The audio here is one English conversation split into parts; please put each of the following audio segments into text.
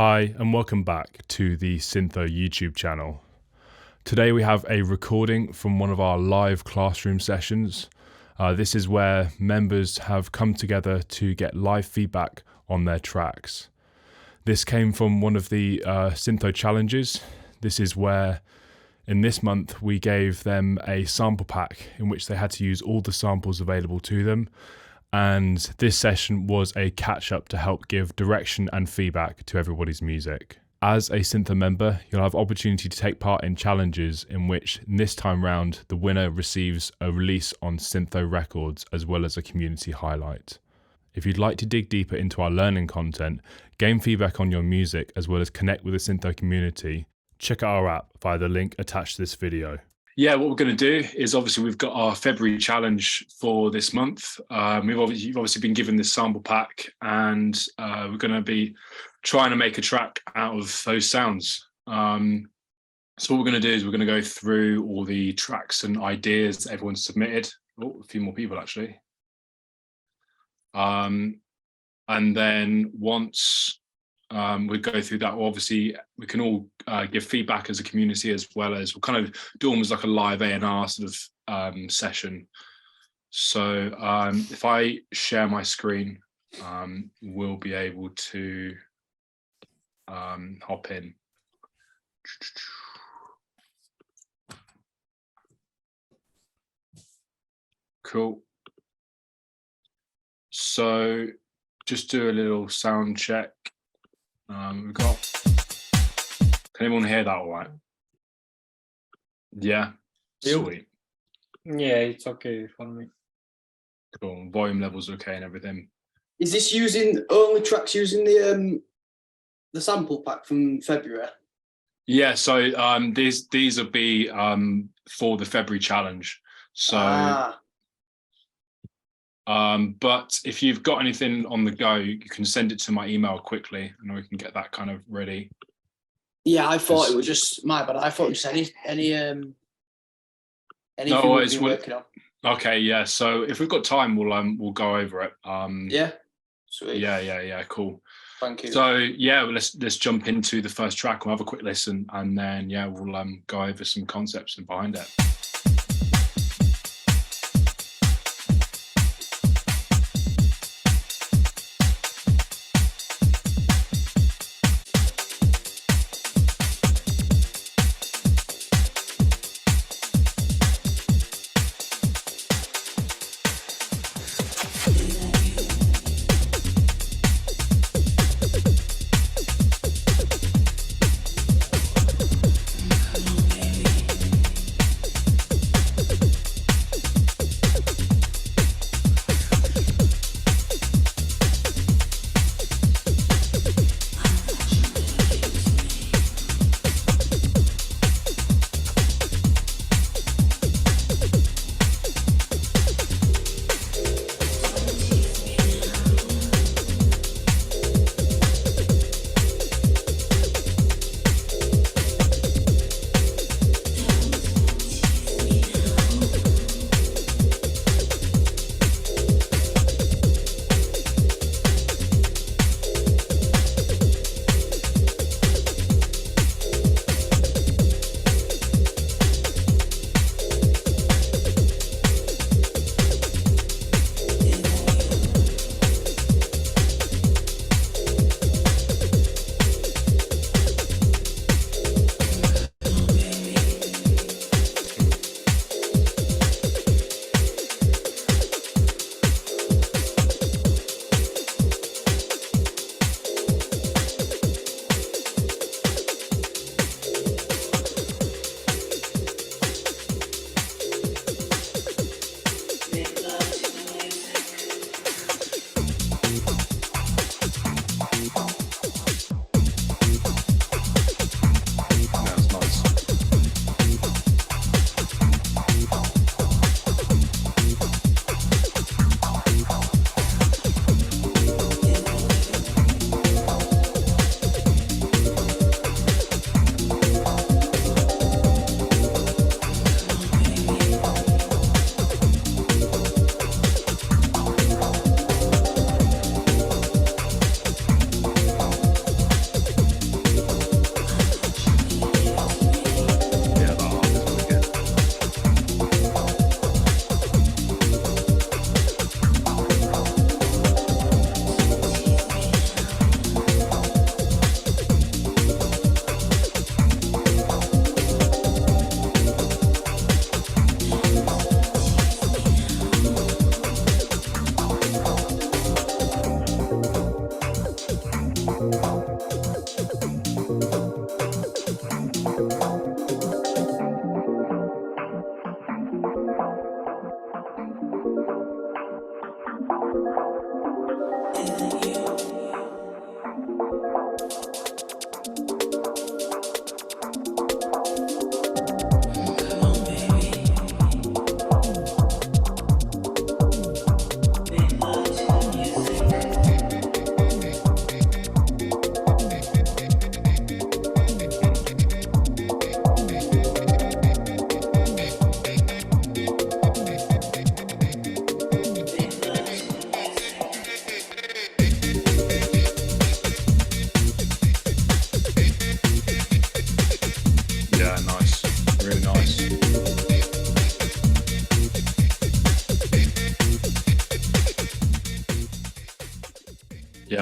Hi and welcome back to the SYNTHO YouTube channel. Today we have a recording from one of our live classroom sessions. This is where members have come together to get live feedback on their tracks. This came from one of the SYNTHO challenges. This is where in this month we gave them a sample pack in which they had to use all the samples available to them. And this session was a catch-up to help give direction and feedback to everybody's music. As a SYNTHO member, you'll have opportunity to take part in challenges in which this time round the winner receives a release on SYNTHO Records as well as a community highlight. If you'd like to dig deeper into our learning content, gain feedback on your music as well as connect with the SYNTHO community, check out our app via the link attached to this video. Yeah, what we're going to do is obviously we've got our February challenge for this month. You've obviously been given this sample pack, and we're going to be trying to make a track out of those sounds. So what we're going to do is we're going to go through all the tracks and ideas that everyone's submitted. Oh, a few more people actually. And then once we go through that, obviously we can all give feedback as a community, as well as we'll kind of do almost like a live A&R sort of session. So if I share my screen, we'll be able to hop in. Cool. So just do a little sound check. We've got, can anyone hear that all right? Yeah, sweet. Yeah, it's okay for me. Cool, volume levels okay and everything. Is this using only tracks using the sample pack from February? Yeah, so these will be for the February challenge. So but if you've got anything on the go, you can send it to my email quickly and we can get that kind of ready. Yeah, I thought it was just my bad. I thought just anything no, we've been working on. Okay, yeah. So if we've got time, we'll go over it. Yeah, sweet. Yeah, cool. Thank you. So yeah, let's jump into the first track. We'll have a quick listen, and then yeah, we'll go over some concepts and behind it.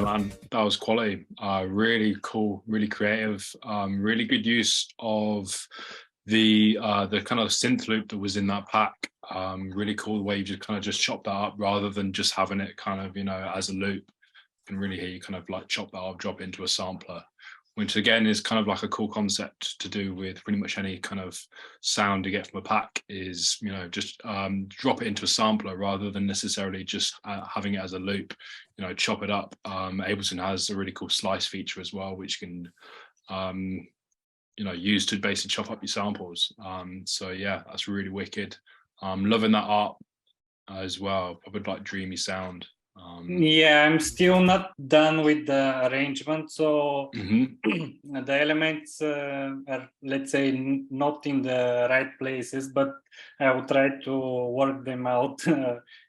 man, that was quality. Really cool, really creative. Really good use of the kind of synth loop that was in that pack. Really cool the way you just kind of just chop that up rather than just having it kind of, you know, as a loop. You can really hear you kind of like chop that up, drop it into a sampler, which again is kind of like a cool concept to do with pretty much any kind of sound you get from a pack is, you know, just drop it into a sampler rather than necessarily just having it as a loop, you know, chop it up. Ableton has a really cool slice feature as well, which can, you know, use to basically chop up your samples. So yeah, that's really wicked. Loving that art as well, probably like dreamy sound. Yeah, I'm still not done with the arrangement, so the elements are, let's say, not in the right places, but I will try to work them out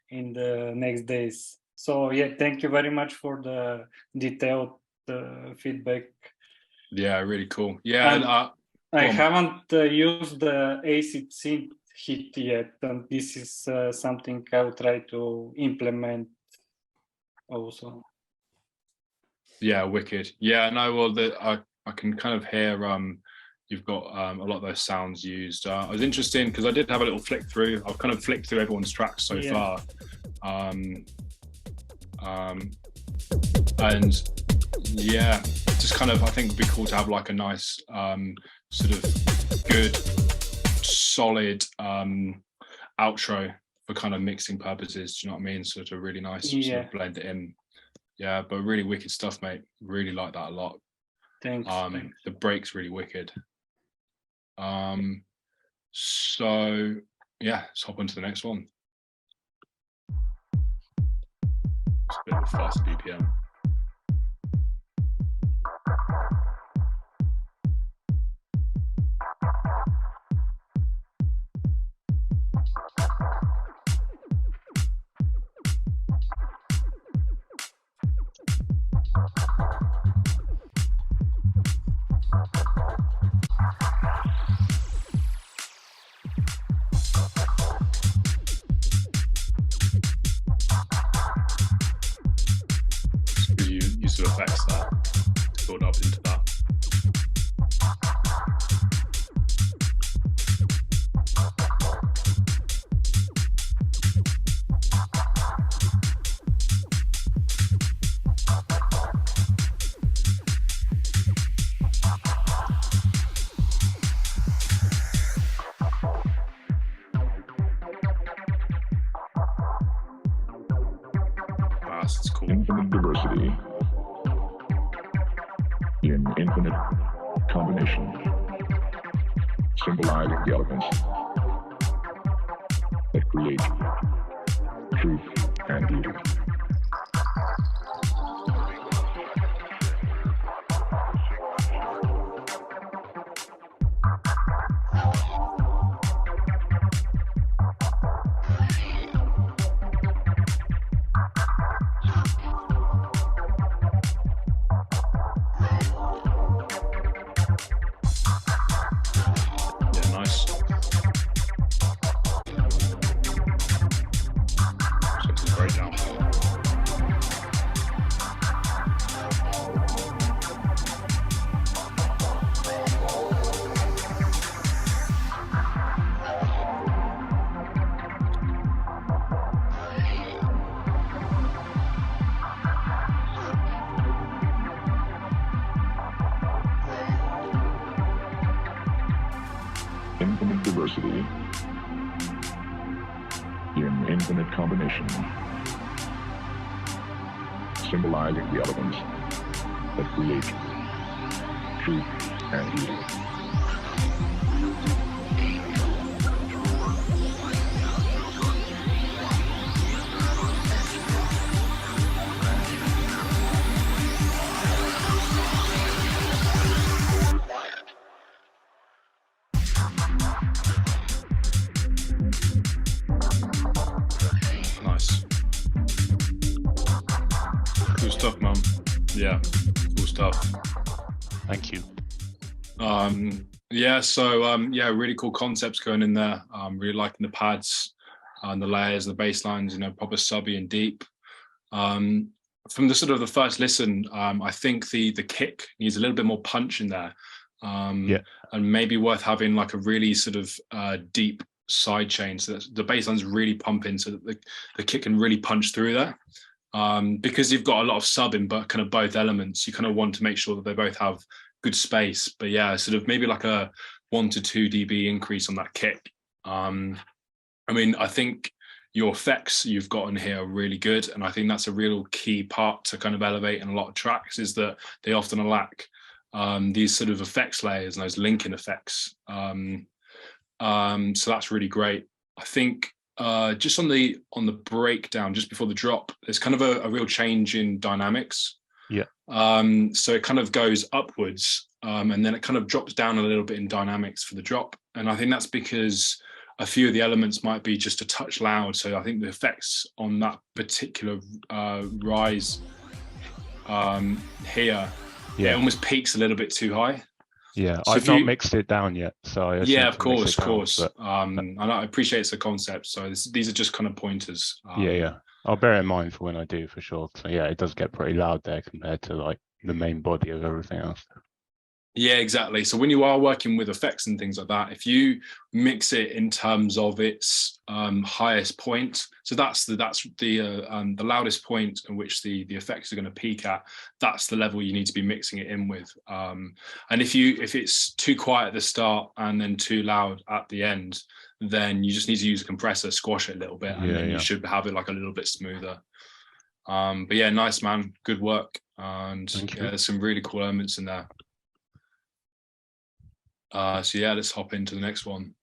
in the next days. So yeah, thank you very much for the detailed feedback. Yeah, really cool. Yeah, And I on. haven't used the acid synth hit yet, and this is something I will try to implement also. Yeah, wicked. Yeah, no, well, I can kind of hear you've got a lot of those sounds used. I was interested because I did have a little flick through. I've kind of flicked through everyone's tracks so far, and yeah, just kind of I think it'd be cool to have like a nice sort of good solid outro for kind of mixing purposes. Do you know what I mean? Sort of really nice, sort of blend it in. Yeah, but really wicked stuff, mate. Really like that a lot. Thanks. The break's really wicked. So yeah, let's hop on to the next one. It's a bit of a fast BPM. Use of effects there to build up into that. That's cool. Infinite diversity in infinite combination, symbolizing the elements that create truth and beauty. Yeah, nice. Something great now. Infinite diversity in infinite combination, symbolizing the elements that create truth and beauty. Nice. Cool stuff, man. Yeah, cool stuff. Thank you. Yeah, so yeah, really cool concepts going in there. Really liking the pads and the layers, the bass lines, you know, proper subby and deep. from the sort of the first listen, I think the kick needs a little bit more punch in there. And maybe worth having like a really sort of deep side chain so that the bass line's really pumping so that the kick can really punch through there. Because you've got a lot of sub in but kind of both elements, you kind of want to make sure that they both have good space. But yeah, sort of maybe like a 1 to 2 dB increase on that kick. I mean, I think your effects you've got in here are really good, and I think that's a real key part to kind of elevate in a lot of tracks, is that they often lack these sort of effects layers and those linking effects. So that's really great. I think just on the breakdown, just before the drop, there's kind of a real change in dynamics. Yeah. So it kind of goes upwards, and then it kind of drops down a little bit in dynamics for the drop. And I think that's because a few of the elements might be just a touch loud. So I think the effects on that particular rise here, it almost peaks a little bit too high. Yeah, so I've not mixed it down yet. So of course. But and I appreciate it's a concept. So these are just kind of pointers. I'll bear it in mind for when I do, for sure. So yeah, it does get pretty loud there compared to like the main body of everything else. Yeah, exactly. So when you are working with effects and things like that, if you mix it in terms of its highest point, so that's the loudest point in which the effects are going to peak at, that's the level you need to be mixing it in with. And if it's too quiet at the start and then too loud at the end, then you just need to use a compressor, squash it a little bit, and then you should have it like a little bit smoother. But yeah, nice, man. Good work. And there's some really cool elements in there. So yeah, let's hop into the next one.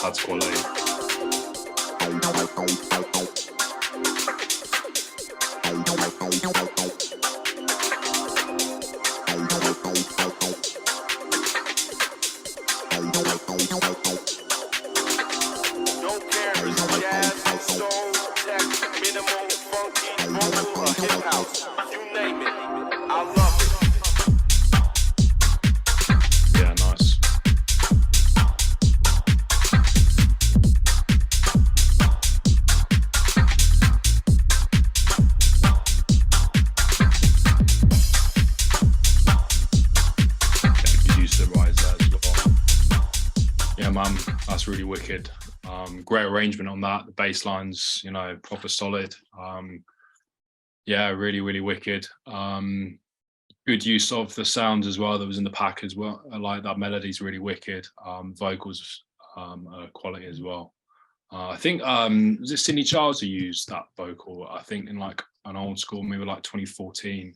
That's quality. Yeah, nice. Use the rise there as well. Yeah, man, that's really wicked. Great arrangement on that. The bass lines, you know, proper solid. Yeah, really, really wicked. Good use of the sounds as well that was in the pack as well. I like that. Melody's really wicked. Vocals quality as well. I think was it Sydney Charles who used that vocal? I think in like an old school, maybe like 2014.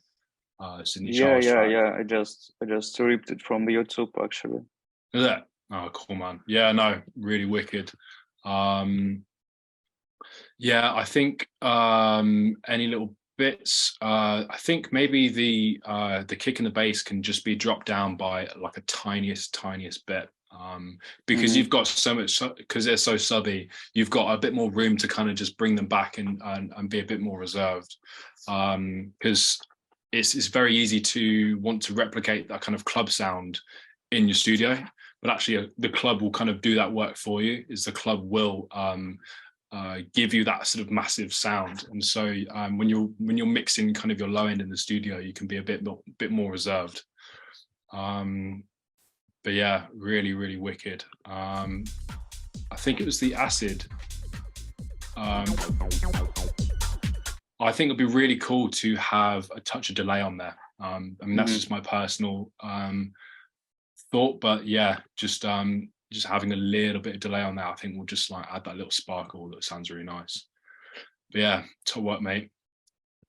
Sydney Charles track. I just ripped it from YouTube actually. Is that? Oh, cool, man. Yeah, no, really wicked. Yeah, I think any little bits. I think maybe the kick and the bass can just be dropped down by like a tiniest bit. Because you've got so much, because they're so subby, you've got a bit more room to kind of just bring them back and be a bit more reserved. Because it's very easy to want to replicate that kind of club sound in your studio, but actually the club will kind of do that work for you. Is the club will give you that sort of massive sound, and so when you're mixing kind of your low end in the studio, you can be a bit more reserved. But yeah, really wicked. I think it was the acid. I think it'd be really cool to have a touch of delay on there. I mean, that's just my personal thought, but yeah, just having a little bit of delay on that, I think will just like add that little sparkle that sounds really nice. But yeah, top work, mate.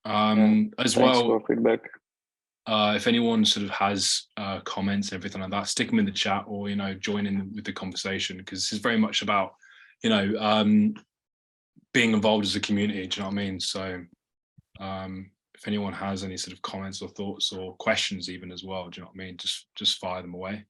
As well, for feedback. If anyone sort of has comments and everything like that, stick them in the chat, or join in with the conversation, because this is very much about being involved as a community. Do you know what I mean? So if anyone has any sort of comments or thoughts or questions even as well, do you know what I mean? Just fire them away.